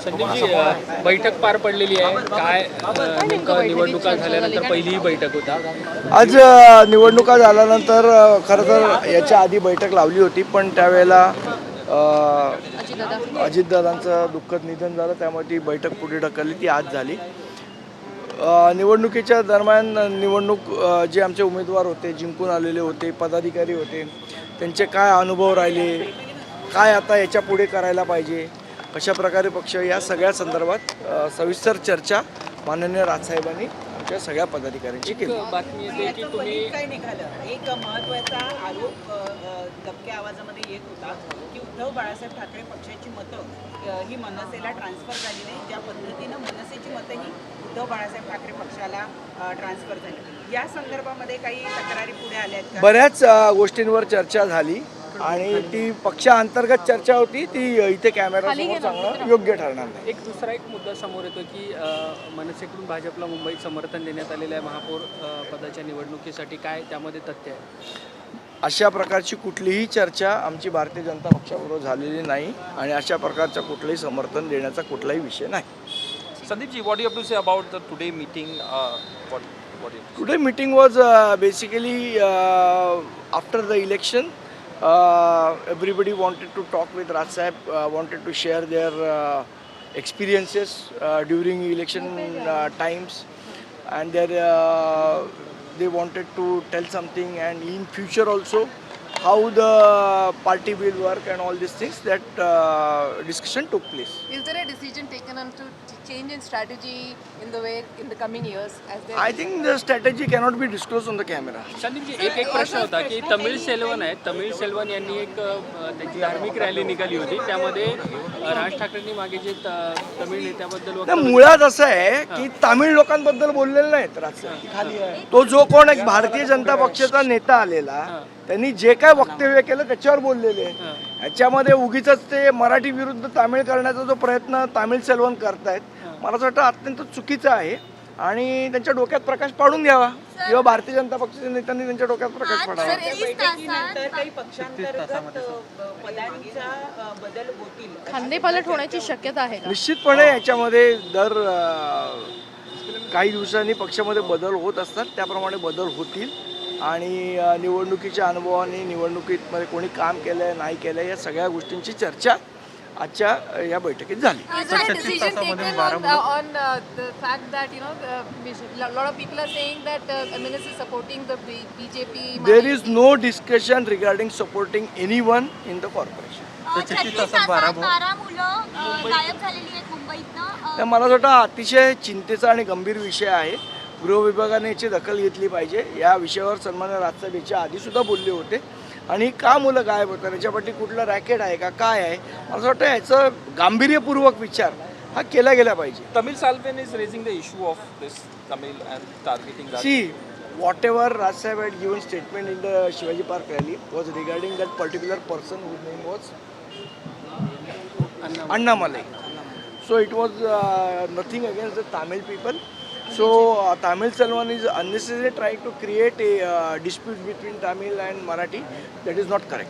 संदीपजी, बैठक पार पडलेली आहे. काय नेमकं निवडणुका झाल्यानंतर पहिलीही बैठक होता. आज निवडणुका झाल्यानंतर खरं तर याच्या आधी बैठक लावली होती, पण त्यावेळेला अजितदादांचं दुःखद निधन झालं, त्यामुळे ती बैठक पुढे ढकलली. ती आज झाली. निवडणुकीच्या दरम्यान जे आमचे उमेदवार होते, जिंकून आलेले होते, पदाधिकारी होते, त्यांचे काय अनुभव राहिले, काय आता याच्या पुढे करायला पाहिजे, कशा प्रकारे पक्ष, या सगळ्या संदर्भात सविस्तर चर्चा माननीय राजसाहेबांनी आमच्या सगळ्या पदाधिकाऱ्यांची केली. बातमी येते की तुम्ही काय निघालं, एक महत्त्वाचा आरोप दबक्या आवाजामध्ये येत होता की उद्धव बाळासाहेब ठाकरे पक्षाची मतं ही मनसेला ट्रान्सफर झाली नाही. ज्या पद्धतीनं मनसेची मतं ही उद्धव बाळासाहेब ठाकरे पक्षाला ट्रान्सफर झाली, या संदर्भामध्ये काही तक्रारी पुढे आल्या आहेत का? बऱ्याच गोष्टींवर चर्चा झाली आणि ती पक्षांतर्गत चर्चा होती, ती इथे कॅमेरासमोर सांगणं योग्य ठरणार नाही. दुसरा एक मुद्दा समोर येतो की मनसेकडून भाजपला मुंबईत समर्थन देण्यात आलेलं आहे महापौर पदाच्या निवडणुकीसाठी. काय त्यामध्ये तथ्य आहे? अशा प्रकारची कुठलीही चर्चा आमची भारतीय जनता पक्षाबरोबर झालेली नाही आणि अशा प्रकारचं कुठलंही समर्थन देण्याचा कुठलाही विषय नाही. Sandeep ji, what do you have to say about the today meeting? Today meeting was basically after the election. Everybody wanted to talk with Raj Sahib, wanted to share their experiences during election times, and they wanted to tell something, and in future also how the party will work and all these things. That discussion took place. Is there a decision taken on to change in strategy in the coming years? I think the strategy cannot be disclosed on the camera. Sandeepji, एक प्रश्न होता की तमिळ सेल्वन यांनी एक त्यांची धार्मिक rally निघाली होती. त्यामध्ये राज ठाकरेंनी मागे जे तमिळ नेत्याबद्दल नाही, मुळात असं आहे की तामिळ लोकांबद्दल बोललेलं नाहीत राजसाहेब. तो जो कोण एक भारतीय जनता पक्षाचा नेता आलेला, त्यांनी जे काय वक्तव्य केलं त्याच्यावर बोललेले. ह्याच्यामध्ये उगीच ते मराठी विरुद्ध तामिळ करण्याचा जो प्रयत्न तामिळ सेल्वन करतायत, मला असं वाटतं अत्यंत चुकीचं आहे आणि त्यांच्या डोक्यात प्रकाश पाडून घ्यावा, किंवा भारतीय जनता पक्षाच्या नेत्यांनी त्यांच्या डोक्यात प्रकाश पाडावा. बैठकीनंतर काही पक्षांतर्गत पदांचा बदल होतील, खांदेपालट होण्याची शक्यता आहे का? निश्चितपणे याच्यामध्ये दर काही दिवसांनी पक्षामध्ये बदल होत असतात, त्याप्रमाणे बदल होतील आणि निवडणुकीच्या अनुभवाने, निवडणुकीमध्ये कोणी काम केलं आहे नाही केलं आहे, या सगळ्या गोष्टींची चर्चा आजच्या या बैठकीत झाली. There is no discussion regarding supporting anyone in the corporation. तर मला असं वाटतं अतिशय चिंतेचा आणि गंभीर विषय आहे. गृह विभागाने याची दखल घेतली पाहिजे. या विषयावर सन्माननीय राजसाहेब याच्या आधी सुद्धा बोलले होते आणि का मुलं गायब होतात, याच्यापाठी कुठलं रॅकेट आहे का, काय आहे, मला असं वाटतं याचं गांभीर्यपूर्वक विचार हा केला गेला पाहिजे. Tamil Salvan is raising the issue of this Tamil and targeting that. See, whatever Raj Sahib had given statement in the Shivaji Park rally was regarding that particular person whose name was Annamalai. So it was nothing against the Tamil people. So Tamil Selvan is unnecessarily trying to create a dispute between Tamil and Marathi. That is not correct.